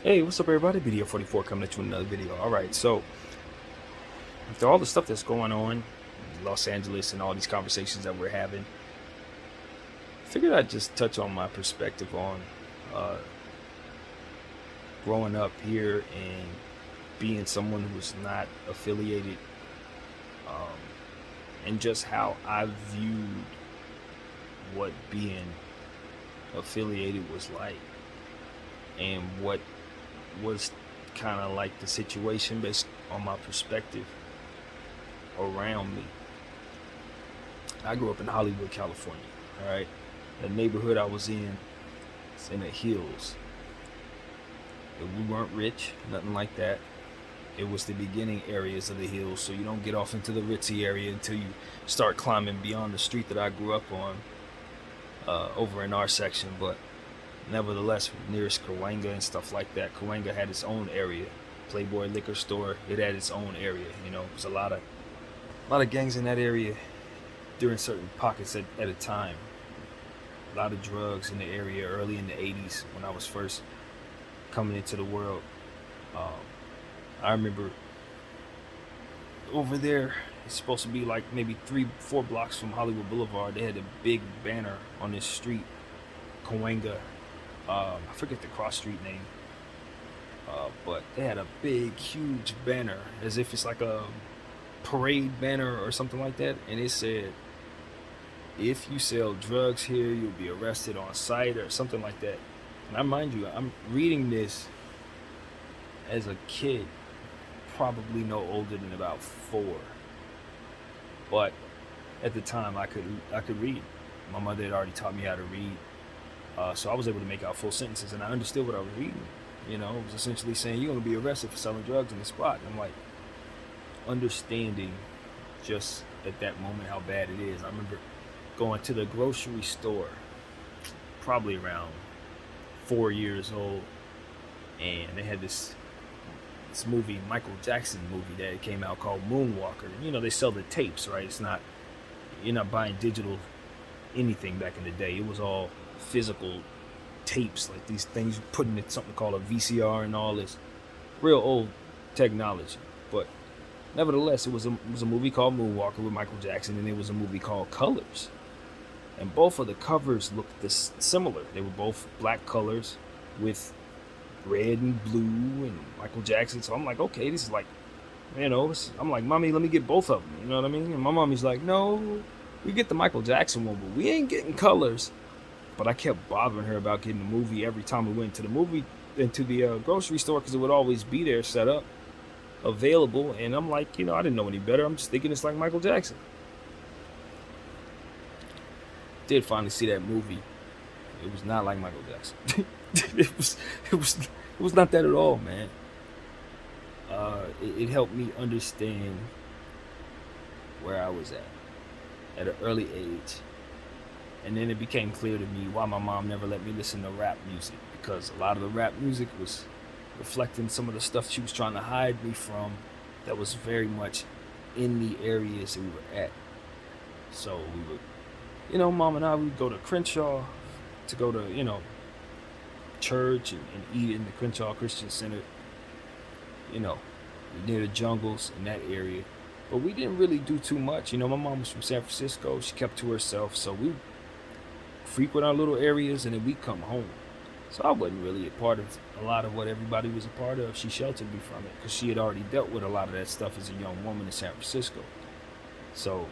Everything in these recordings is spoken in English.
Hey, what's up, everybody? BDF 44 coming at you with another video. All right, so after all the stuff that's going on in Los Angeles and all these conversations that we're having, I figured I'd just touch on my perspective on uh, growing up here and being someone who's not affiliated, um, and just how I viewed what being affiliated was like, and what was kind of like the situation based on my perspective around me. I grew up in Hollywood, California. All right, the neighborhood I was in, it's in the hills. We weren't rich, nothing like that. It was the beginning areas of the hills, so you don't get off into the ritzy area until you start climbing beyond the street that I grew up on, over in our section. But nevertheless, nearest Cahuenga and stuff like that, Cahuenga had its own area. Playboy liquor store, it had its own area. There was a lot of gangs in that area during certain pockets at a time. A lot of drugs in the area early in the 80s when I was first coming into the world. Um, I remember over there, it's supposed to be like maybe 3, 4 blocks from Hollywood Boulevard. They had a big banner on this street, Cahuenga. I forget the cross street name, but they had a big, huge banner as if it's like a parade banner or something like that. And it said, if you sell drugs here, you'll be arrested on sight or something like that. And I mind you, I'm reading this as a kid, probably no older than about 4. But at the time, I could read. My mother had already taught me how to read, so I was able to make out full sentences, and I understood what I was reading. It was essentially saying you're gonna be arrested for selling drugs in this spot. And I'm like, understanding just at that moment how bad it is. I remember going to the grocery store, probably around 4 years old, and they had this movie, Michael Jackson movie that came out called Moonwalker. They sell the tapes, right? It's not You're not buying digital anything back in the day. It was all physical tapes, like these things you put in something called a VCR and all this real old technology. But nevertheless, it was a movie called Moonwalker with Michael Jackson, and it was a movie called Colors. And both of the covers looked similar. They were both black colors with red and blue and Michael Jackson. So I'm like, okay, this is like, I'm like, mommy, let me get both of them. You know what I mean? And my mommy's like, no, we get the Michael Jackson one, but we ain't getting Colors. But I kept bothering her about getting the movie every time we went to the movie, into the grocery store, because it would always be there set up, available. And I'm like, I didn't know any better. I'm just thinking it's like Michael Jackson. Did finally see that movie. It was not like Michael Jackson. it was it was it was not that at all, man. It helped me understand where I was at an early age, and then it became clear to me why my mom never let me listen to rap music, because a lot of the rap music was reflecting some of the stuff she was trying to hide me from, that was very much in the areas that we were at. So we would, mom and I would go to Crenshaw to go to, church, and eat in the Crenshaw Christian Center, you know, near the jungles in that area. But we didn't really do too much. My mom was from San Francisco. She kept to herself. So we frequent our little areas, and then we come home. So I wasn't really a part of a lot of what everybody was a part of. She sheltered me from it because she had already dealt with a lot of that stuff as a young woman in San Francisco. So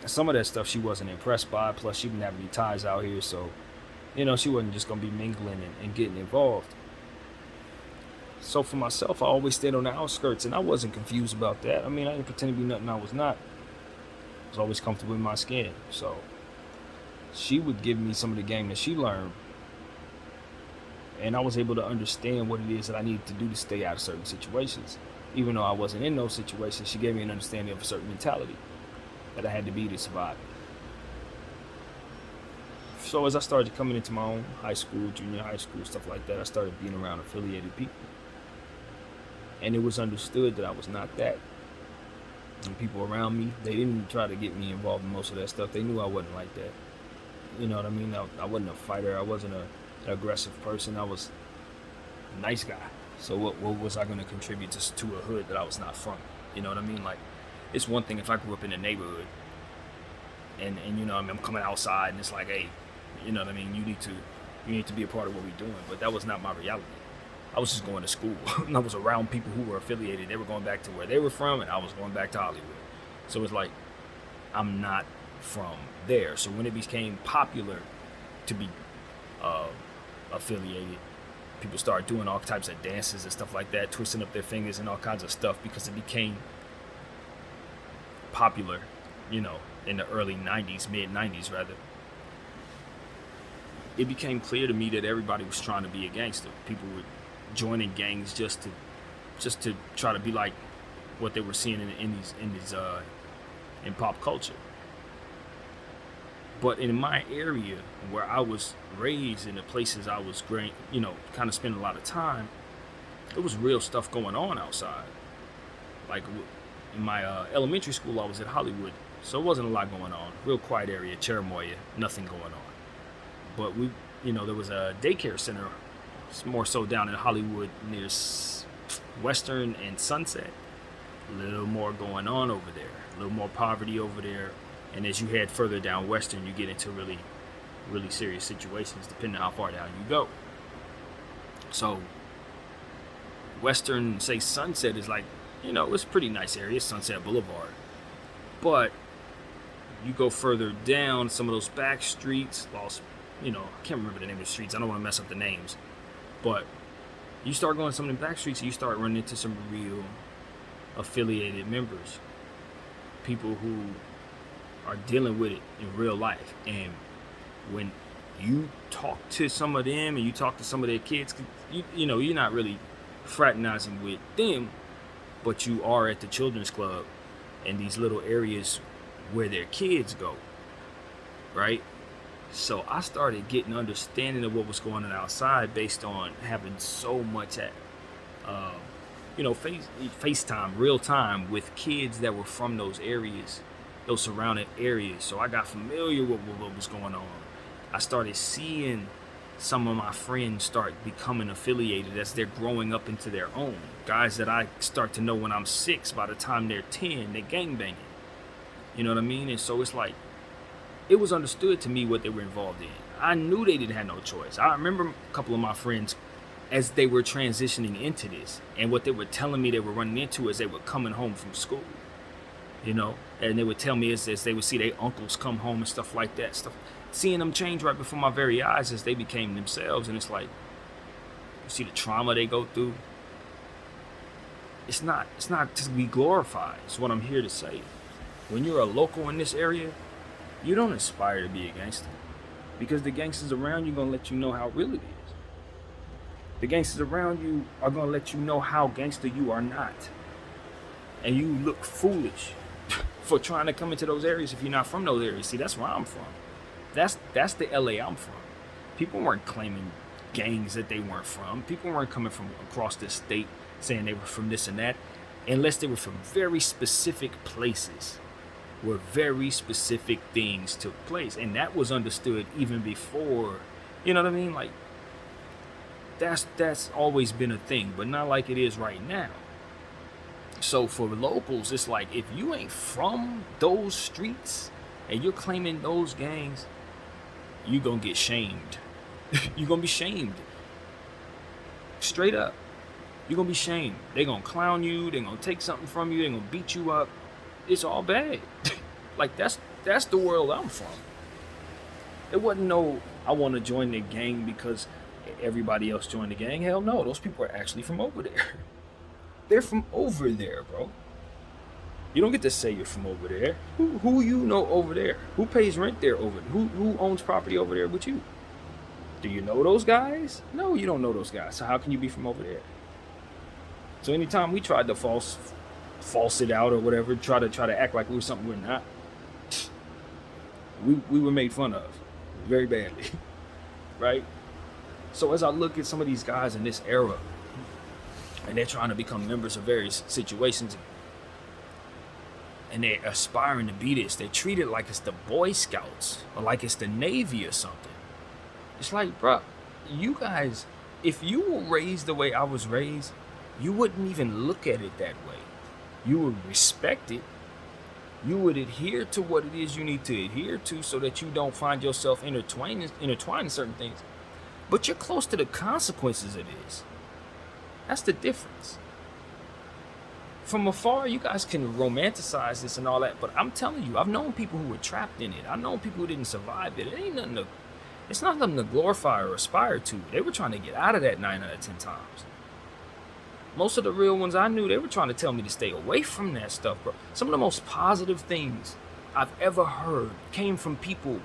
some of that stuff she wasn't impressed by. Plus, she didn't have any ties out here. So, she wasn't just going to be mingling and getting involved. So for myself, I always stayed on the outskirts, and I wasn't confused about that. I mean, I didn't pretend to be nothing I was not. I was always comfortable in my skin. So she would give me some of the game that she learned, and I was able to understand what it is that I needed to do to stay out of certain situations. Even though I wasn't in those situations, she gave me an understanding of a certain mentality that I had to be to survive. So as I started coming into my own high school, junior high school, stuff like that, I started being around affiliated people. And it was understood that I was not that. And people around me, they didn't try to get me involved in most of that stuff. They knew I wasn't like that. You know what I mean? I wasn't a fighter. I wasn't an aggressive person. I was a nice guy. So what was I going to contribute to a hood that I was not from? You know what I mean? Like, it's one thing if I grew up in a neighborhood and you know, I mean, I'm coming outside and it's like, hey, you know what I mean? You need to be a part of what we're doing. But that was not my reality. I was just going to school. And I was around people who were affiliated. They were going back to where they were from, and I was going back to Hollywood. So it's like, I'm not from there. So when it became popular to be affiliated, people started doing all types of dances and stuff like that, twisting up their fingers and all kinds of stuff because it became popular, you know, in the early 90s, mid 90s rather. It became clear to me that everybody was trying to be a gangster. People were joining gangs just to try to be like what they were seeing in pop culture. But in my area where I was raised, in the places I was you know, kind of spending a lot of time, there was real stuff going on outside. Like in my elementary school, I was at Hollywood, so it wasn't a lot going on. Real quiet area, Cherimoya, nothing going on. But you know, there was a daycare center, it's more so down in Hollywood near Western and Sunset. A little more going on over there, a little more poverty over there. And as you head further down Western, you get into really, really serious situations depending on how far down you go. So Western, say Sunset, is like, you know, it's a pretty nice area, Sunset Boulevard. But you go further down some of those back streets, you know, I can't remember the name of the streets. I don't want to mess up the names. But you start going some of the back streets, and you start running into some real affiliated members. People who are dealing with it in real life. And when you talk to some of them and you talk to some of their kids, you know, you're not really fraternizing with them, but you are at the children's club and these little areas where their kids go, right? So I started getting understanding of what was going on outside based on having so much you know, FaceTime, real time with kids that were from those areas, those surrounding areas. So I got familiar with what was going on. I started seeing some of my friends start becoming affiliated as they're growing up into their own. Guys that I start to know when I'm 6, by the time they're 10, they're gangbanging. You know what I mean? And so it's like, it was understood to me what they were involved in. I knew they didn't have no choice. I remember a couple of my friends as they were transitioning into this, and what they were telling me they were running into as they were coming home from school, you know, and they would tell me as they would see their uncles come home and stuff like that, seeing them change right before my very eyes as they became themselves. And it's like, you see the trauma they go through. It's not to be glorified. It's what I'm here to say. When you're a local in this area, you don't aspire to be a gangster, because the gangsters around you gonna let you know how real it is. The gangsters around you are gonna let you know how gangster you are not, and you look foolish for trying to come into those areas if you're not from those areas. See, that's where I'm from. That's the LA I'm from. People weren't claiming gangs that they weren't from. People weren't coming from across the state saying they were from this and that, unless they were from very specific places where very specific things took place. And that was understood even before, you know what I mean? Like, that's always been a thing, but not like it is right now. So for locals, it's like, if you ain't from those streets and you're claiming those gangs, you gonna get shamed. You're gonna be shamed. Straight up. You're gonna be shamed. They gonna clown you, they gonna take something from you, they gonna beat you up. It's all bad. Like, that's the world I'm from. It wasn't no, I want to join the gang because everybody else joined the gang. Hell no, those people are actually from over there. They're from over there, bro. You don't get to say you're from over there. Who you know over there? Who pays rent there over there? Who owns property over there with you? Do you know those guys? No, you don't know those guys. So how can you be from over there? So anytime we tried to false it out or whatever, try to act like we were something we're not, we were made fun of very badly. Right? So as I look at some of these guys in this era, and they're trying to become members of various situations, and they're aspiring to be this, they treat it like it's the Boy Scouts or like it's the Navy or something. It's like, bro, you guys if you were raised the way I was raised, you wouldn't even look at it that way. You would respect it. You would adhere to what it is you need to adhere to so that you don't find yourself intertwined in certain things. But you're close to the consequences of this. That's the difference. From afar, you guys can romanticize this and all that, but I'm telling you, I've known people who were trapped in it. I've known people who didn't survive it. It's not something to glorify or aspire to. They were trying to get out of that 9 out of 10 times. Most of the real ones I knew, they were trying to tell me to stay away from that stuff, bro. Some of the most positive things I've ever heard came from people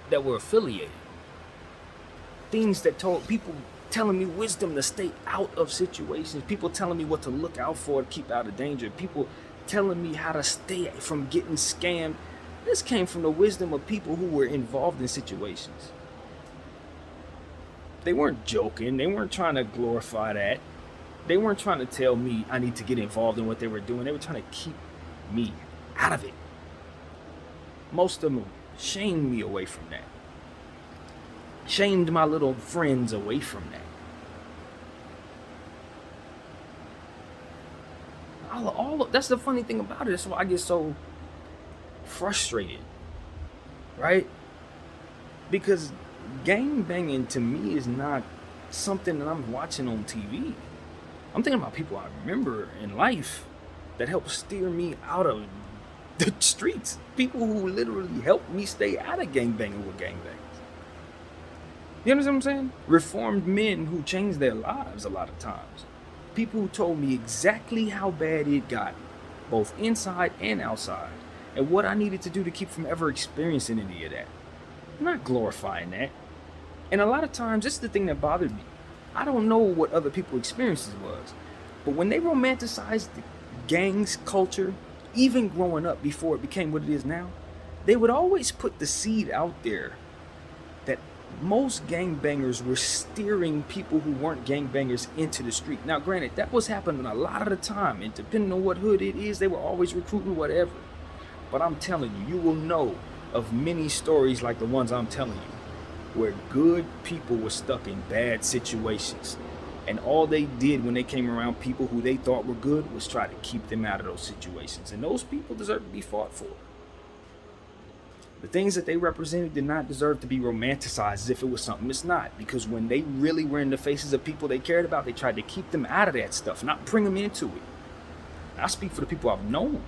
that were affiliated. Things that told people, telling me wisdom to stay out of situations. People telling me what to look out for to keep out of danger. People telling me how to stay from getting scammed. This came from the wisdom of people who were involved in situations. They weren't joking. They weren't trying to glorify that. They weren't trying to tell me I need to get involved in what they were doing. They were trying to keep me out of it. Most of them shamed me away from that. Shamed my little friends away from that. That's the funny thing about it. That's why I get so frustrated, right? Because gang banging to me is not something that I'm watching on TV. I'm thinking about people I remember in life that helped steer me out of the streets. People who literally helped me stay out of gang banging with gang bangers. You understand what I'm saying? Reformed men who changed their lives a lot of times. People who told me exactly how bad it got, both inside and outside, and what I needed to do to keep from ever experiencing any of that. I'm not glorifying that. And a lot of times, this is the thing that bothered me. I don't know what other people's experiences was, but when they romanticized the gangs culture, even growing up before it became what it is now, they would always put the seed out there that most gangbangers were steering people who weren't gangbangers into the street. Now, granted, that was happening a lot of the time, and depending on what hood it is, they were always recruiting whatever. But I'm telling you, you will know of many stories like the ones I'm telling you, where good people were stuck in bad situations. And all they did when they came around people who they thought were good was try to keep them out of those situations. And those people deserve to be fought for. The things that they represented did not deserve to be romanticized as if it was something it's not. Because when they really were in the faces of people they cared about, they tried to keep them out of that stuff, not bring them into it. I speak for the people I've known,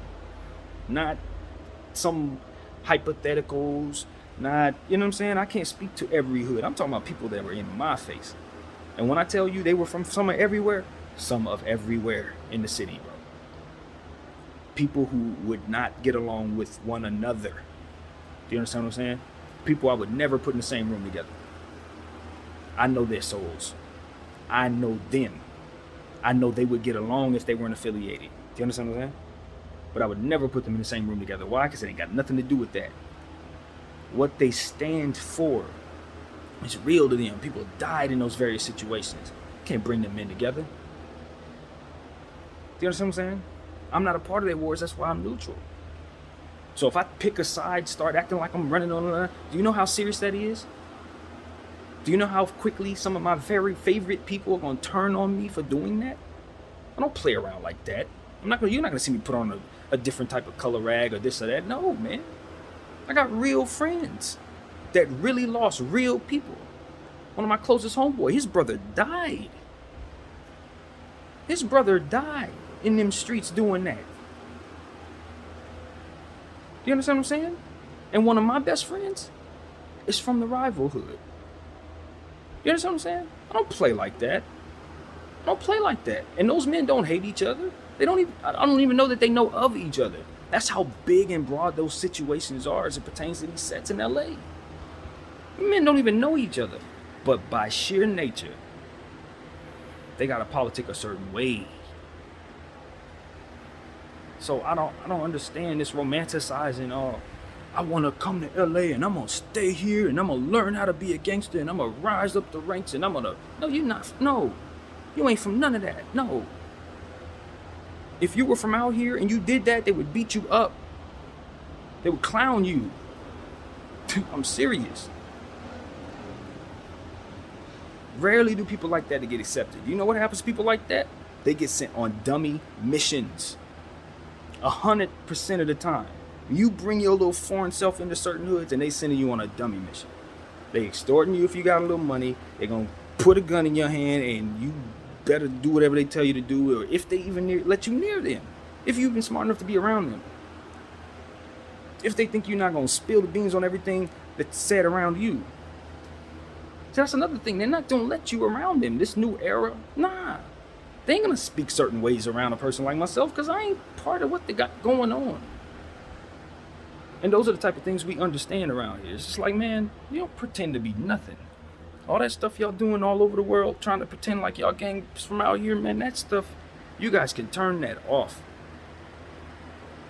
not some hypotheticals, not, you know what I'm saying? I can't speak to every hood. I'm talking about people that were in my face. And when I tell you they were from some of everywhere in the city, bro. People who would not get along with one another. Do you understand what I'm saying? People I would never put in the same room together. I know their souls. I know them. I know they would get along if they weren't affiliated. Do you understand what I'm saying? But I would never put them in the same room together. Why? Because it ain't got nothing to do with that. What they stand for is real to them. People died in those various situations. Can't bring them in together. Do you understand what I'm saying? I'm not a part of their wars. That's why I'm neutral. So if I pick a side, start acting like I'm running on the line, do you know how serious that is? Do you know how quickly some of my very favorite people are going to turn on me for doing that? I don't play around like that. You're not going to see me put on a different type of color rag or this or that. No, man. I got real friends that really lost real people. One of my closest homeboy, his brother died. His brother died in them streets doing that. Do you understand what I'm saying? And one of my best friends is from the rival hood. You understand what I'm saying? I don't play like that. I don't play like that. And those men don't hate each other. I don't even know that they know of each other. That's how big and broad those situations are as it pertains to these sets in LA. Men don't even know each other. But by sheer nature, they gotta politic a certain way. So I don't understand this romanticizing. I wanna come to LA and I'm gonna stay here and I'm gonna learn how to be a gangster and I'm gonna rise up the ranks and I'm gonna. No, you're not. No, you ain't from none of that. No. If you were from out here and you did that, they would beat you up. They would clown you. I'm serious. Rarely do people like that to get accepted. You know what happens to people like that? They get sent on dummy missions. 100% of the time. You bring your little foreign self into certain hoods and they sending you on a dummy mission. They extorting you if you got a little money. They're going to put a gun in your hand and you better do whatever they tell you to do, or if they even let you near them. If you've been smart enough to be around them. If they think you're not going to spill the beans on everything that's said around you. So that's another thing. They're not going to let you around them. This new era, nah. They ain't going to speak certain ways around a person like myself because I ain't part of what they got going on. And those are the type of things we understand around here. It's just like, man, you don't pretend to be nothing. All that stuff y'all doing all over the world, trying to pretend like y'all gangs from out here, man, that stuff, you guys can turn that off.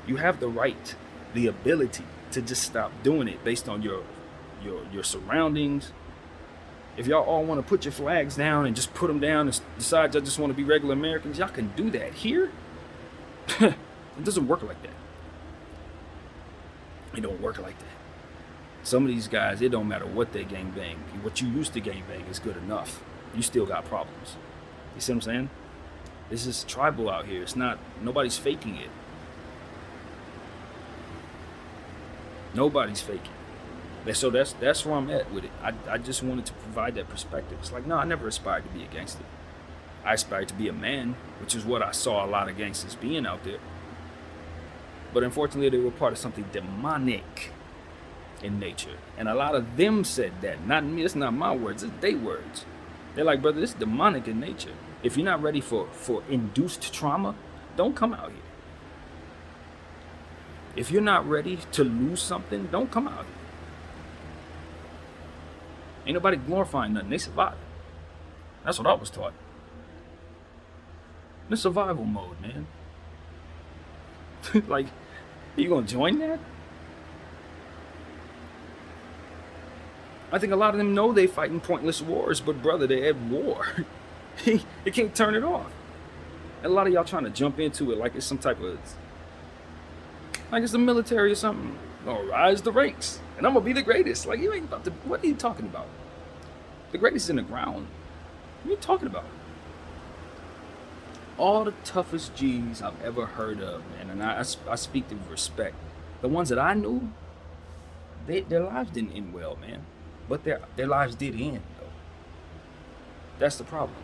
You have the right, the ability to just stop doing it based on your surroundings. If y'all all want to put your flags down and just put them down and decide y'all just want to be regular Americans, y'all can do that. Here, it doesn't work like that. It don't work like that. Some of these guys, it don't matter what they gangbang. What you used to gangbang is good enough. You still got problems. You see what I'm saying? This is tribal out here. It's not, nobody's faking it. Nobody's faking. So that's where I'm at with it. I just wanted to provide that perspective. It's like, no, I never aspired to be a gangster. I aspired to be a man, which is what I saw a lot of gangsters being out there. But unfortunately, they were part of something demonic in nature. And a lot of them said that. Not me, it's not my words, it's their words. They're like, brother, this is demonic in nature. If you're not ready for induced trauma, don't come out here. If you're not ready to lose something, don't come out here. Ain't nobody glorifying nothing. They survive. That's what I was taught. The survival mode, man. Like, are you gonna join that? I think a lot of them know they fighting pointless wars, but brother, they're at war. They can't turn it off. And a lot of y'all trying to jump into it like it's some type of, like it's the military or something. I'm gonna rise the ranks, and I'm gonna be the greatest. Like, you ain't about to, what are you talking about? The greatest is in the ground. What are you talking about? All the toughest G's I've ever heard of, man, and I speak with respect. The ones that I knew, their lives didn't end well, man. But their lives did end, though. That's the problem.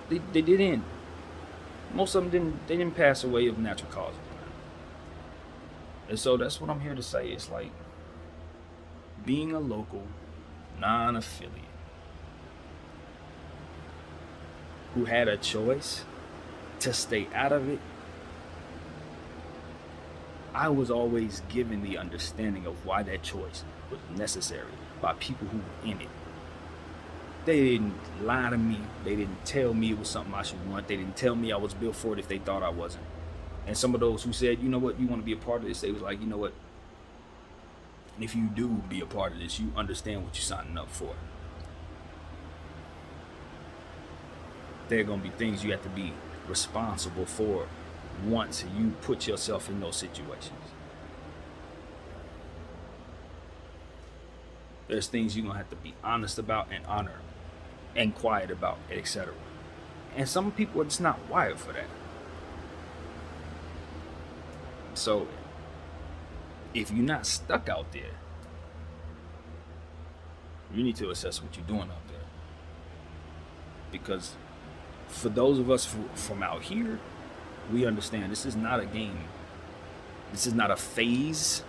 They did end. Most of them didn't pass away of natural causes. And so that's what I'm here to say. It's like being a local, non-affiliate who had a choice to stay out of it. I was always given the understanding of why that choice was necessary by people who were in it. They didn't lie to me. They didn't tell me it was something I should want. They didn't tell me I was built for it if they thought I wasn't. And some of those who said, you know what, you want to be a part of this, they was like, you know what, if you do be a part of this, you understand what you're signing up for. There are going to be things you have to be responsible for once you put yourself in those situations. There's things you're going to have to be honest about and honor and quiet about, etc. And some people are just not wired for that. So, if you're not stuck out there, you need to assess what you're doing out there. Because for those of us from out here, we understand this is not a game. This is not a phase.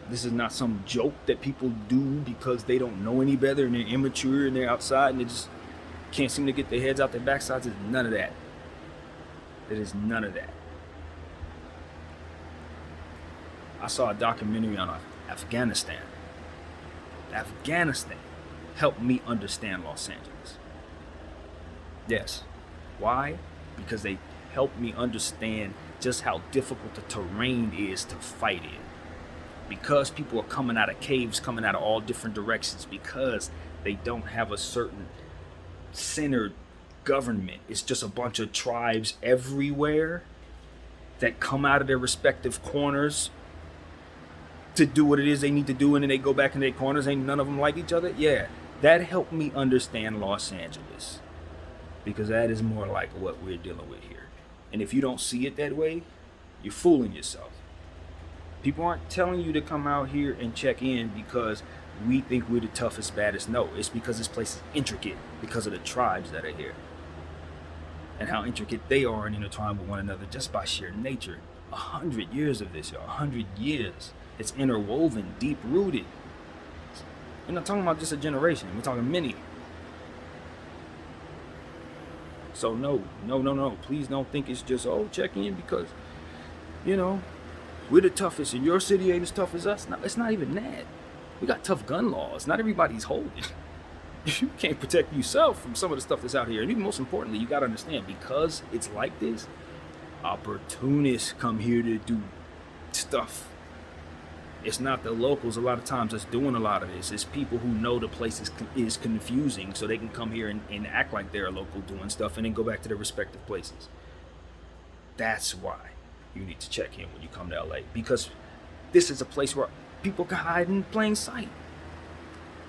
This is not some joke that people do because they don't know any better and they're immature and they're outside and they just can't seem to get their heads out their backsides. It's none of that. It is none of that. I saw a documentary on Afghanistan. Afghanistan helped me understand Los Angeles. Yes. Why? Because they helped me understand just how difficult the terrain is to fight in. Because people are coming out of caves, coming out of all different directions, because they don't have a certain centered government. It's just a bunch of tribes everywhere that come out of their respective corners to do what it is they need to do, and then they go back in their corners. Ain't none of them like each other. Yeah, that helped me understand Los Angeles, because that is more like what we're dealing with here. And if you don't see it that way, you're fooling yourself. People aren't telling you to come out here and check in because we think we're the toughest, baddest. No, it's because this place is intricate because of the tribes that are here and how intricate they are and intertwined with one another just by sheer nature. 100 years of this, y'all. 100 years. It's interwoven, deep-rooted. We're not talking about just a generation. We're talking many. So no. Please don't think it's just, check in because, we're the toughest and your city ain't as tough as us. No, it's not even that. We got tough gun laws. Not everybody's holding. You can't protect yourself from some of the stuff that's out here. And even most importantly, you got to understand, because it's like this, opportunists come here to do stuff. It's not the locals a lot of times that's doing a lot of this. It's people who know the place is confusing, so they can come here and act like they're a local doing stuff and then go back to their respective places. That's why you need to check in when you come to LA, because this is a place where people can hide in plain sight,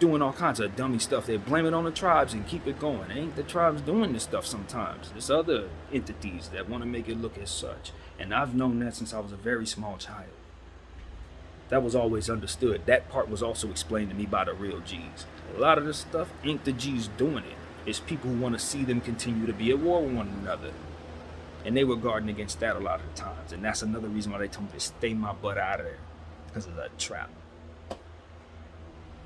doing all kinds of dummy stuff. They blame it on the tribes and keep it going. It ain't the tribes doing this stuff sometimes. There's other entities that want to make it look as such. And I've known that since I was a very small child. That was always understood. That part was also explained to me by the real G's. A lot of this stuff ain't the G's doing it. It's people who want to see them continue to be at war with one another. And they were guarding against that a lot of the times. And that's another reason why they told me to stay my butt out of there. Because of that trap.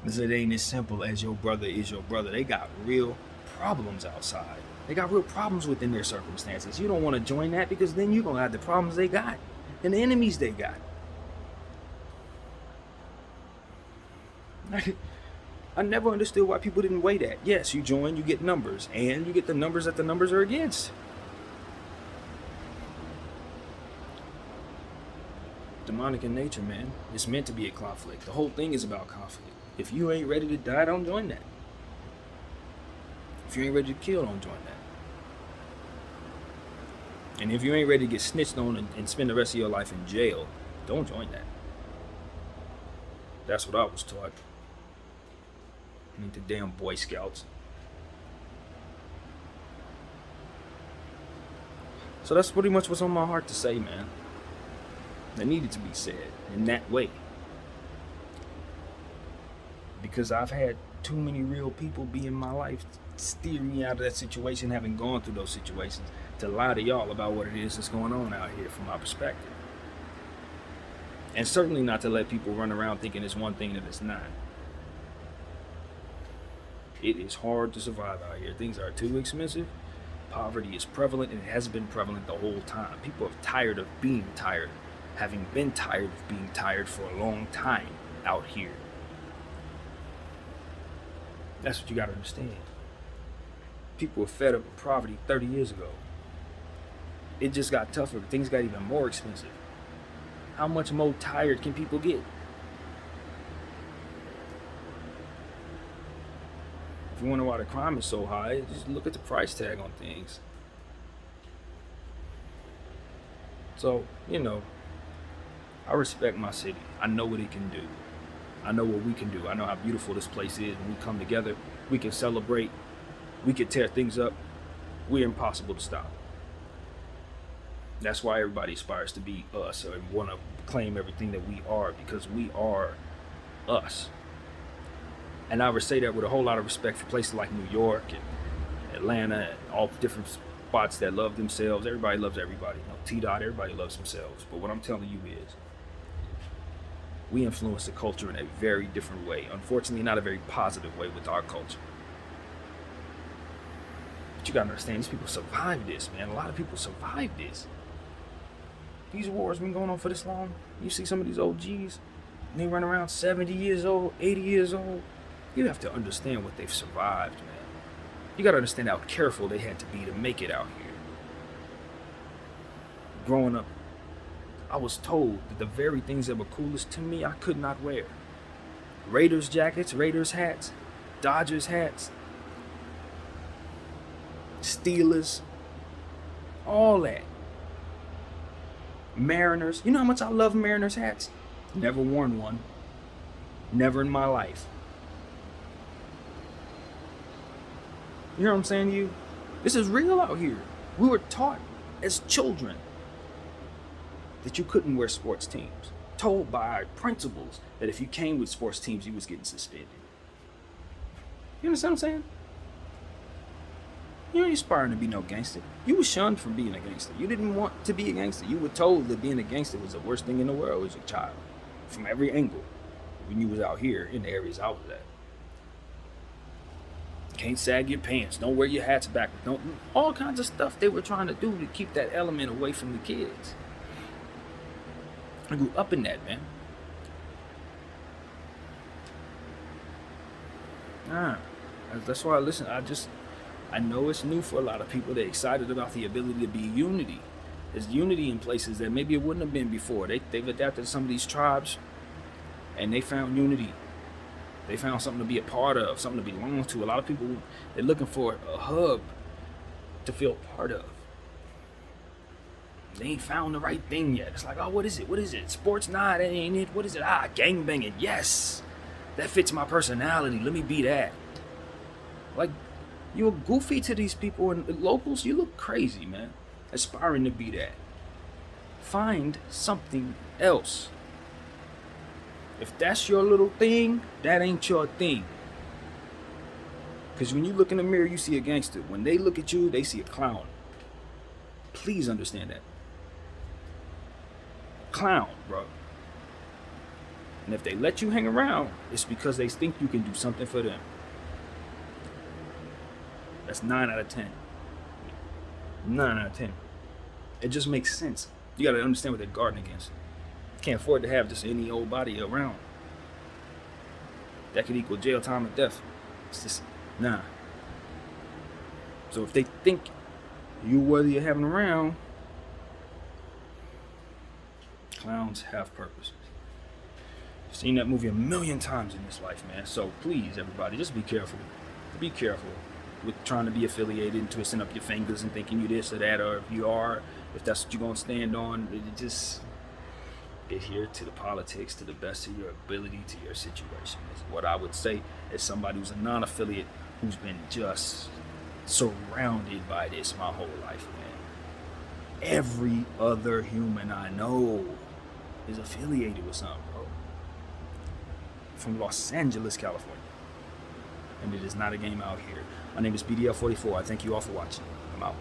Because it ain't as simple as your brother is your brother. They got real problems outside. They got real problems within their circumstances. You don't want to join that, because then you're going to have the problems they got and the enemies they got. I never understood why people didn't weigh that. Yes, you join, you get numbers, and you get the numbers that the numbers are against. Demonic in nature, man. It's meant to be a conflict. The whole thing is about conflict. If you ain't ready to die, don't join that. If you ain't ready to kill, don't join that. And if you ain't ready to get snitched on and spend the rest of your life in jail, don't join that. That's what I was taught. I need the damn Boy Scouts. So that's pretty much what's on my heart to say, man. That needed to be said in that way. Because I've had too many real people be in my life steer me out of that situation, having gone through those situations, to lie to y'all about what it is that's going on out here from my perspective. And certainly not to let people run around thinking it's one thing that it's not. It is hard to survive out here. Things are too expensive. Poverty is prevalent, and it has been prevalent the whole time. People are tired of being tired, having been tired of being tired for a long time out here. That's what you gotta understand. People were fed up with poverty 30 years ago. It just got tougher. Things got even more expensive. How much more tired can people get? If you wonder why the crime is so high, just look at the price tag on things. So, I respect my city. I know what it can do. I know what we can do. I know how beautiful this place is. When we come together, we can celebrate. We can tear things up. We're impossible to stop. That's why everybody aspires to be us and want to claim everything that we are, because we are us. And I would say that with a whole lot of respect for places like New York and Atlanta and all different spots that love themselves. Everybody loves everybody. T-Dot, everybody loves themselves. But what I'm telling you is, we influence the culture in a very different way. Unfortunately, not a very positive way with our culture. But you gotta understand, these people survived this, man. A lot of people survived this. These wars been going on for this long. You see some of these OGs, and they run around 70 years old, 80 years old. You have to understand what they've survived, man. You gotta understand how careful they had to be to make it out here. Growing up, I was told that the very things that were coolest to me, I could not wear. Raiders jackets, Raiders hats, Dodgers hats, Steelers, all that. Mariners. You know how much I love Mariners hats? Never worn one. Never in my life. You hear what I'm saying to you? This is real out here. We were taught as children that you couldn't wear sports teams. Told by principals that if you came with sports teams, you was getting suspended. You understand what I'm saying? You ain't aspiring to be no gangster. You were shunned from being a gangster. You didn't want to be a gangster. You were told that being a gangster was the worst thing in the world as a child. From every angle. When you was out here in the areas I was at. Can't sag your pants. Don't wear your hats backwards. Don't, all kinds of stuff they were trying to do to keep that element away from the kids. I grew up in that, man. That's why I listen. I know it's new for a lot of people. They're excited about the ability to be unity. There's unity in places that maybe it wouldn't have been before. They've adapted to some of these tribes, and they found unity. They found something to be a part of, something to belong to. A lot of people, they're looking for a hub to feel part of. They ain't found the right thing yet. It's like, oh, what is it? What is it? Sports? Nah, that ain't it. What is it? Gangbanging. Yes, that fits my personality. Let me be that. Like, you're goofy to these people and locals. You look crazy, man. Aspiring to be that. Find something else. If that's your little thing, that ain't your thing. Because when you look in the mirror, you see a gangster. When they look at you, they see a clown. Please understand that. Clown, bro. And if they let you hang around, it's because they think you can do something for them. That's 9 out of 10. 9 out of 10. It just makes sense. You got to understand what they're guarding against. Can't afford to have just any old body around. That could equal jail time or death. It's just, nah. So if they think you're worthy of having around, clowns have purposes. I've seen that movie a million times in this life, man. So please, everybody, just be careful. Be careful with trying to be affiliated and twisting up your fingers and thinking you this or that, or if that's what you're going to stand on, just adhere to the politics to the best of your ability to your situation. Is what I would say as somebody who's a non-affiliate who's been just surrounded by this my whole life, man. Every other human I know is affiliated with something, bro. From Los Angeles, California. And it is not a game out here. My name is BDF 44. I thank you all for watching. I'm out.